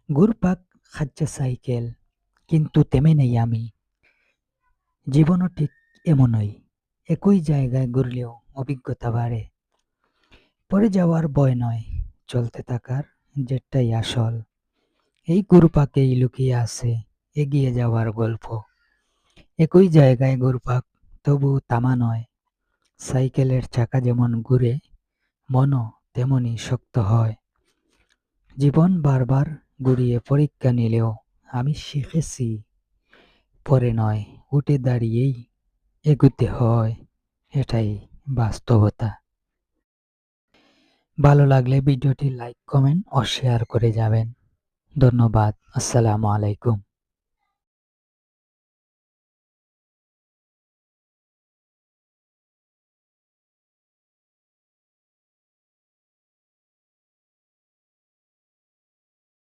ঘুরপাক খাচ্ছে সাইকেল, কিন্তু থেমে নেই আমি। জীবনও ঠিক এমনই। একই জায়গায় ঘুরলেও অভিজ্ঞতা বাড়ে। পড়ে যাওয়ার ভয় নয়, চলতে থাকার জেদটাই আসল। এই ঘুরপাকেই লুকিয়ে আছে এগিয়ে যাওয়ার গল্প। একই জায়গায় ঘুরপাক, তবু থামা নয়। সাইকেলের চাকা যেমন ঘুরে, মনও তেমনি শক্ত হয়। জীবন বারবার ঘুরিয়ে পরীক্ষা নিলেও আমি শিখেছি, পরে নয়, উঠে দাঁড়িয়েই এগুতে হয়। এটাই বাস্তবতা। ভালো লাগলে ভিডিওটি লাইক, কমেন্ট ও শেয়ার করে যাবেন। ধন্যবাদ। আসসালামু আলাইকুম।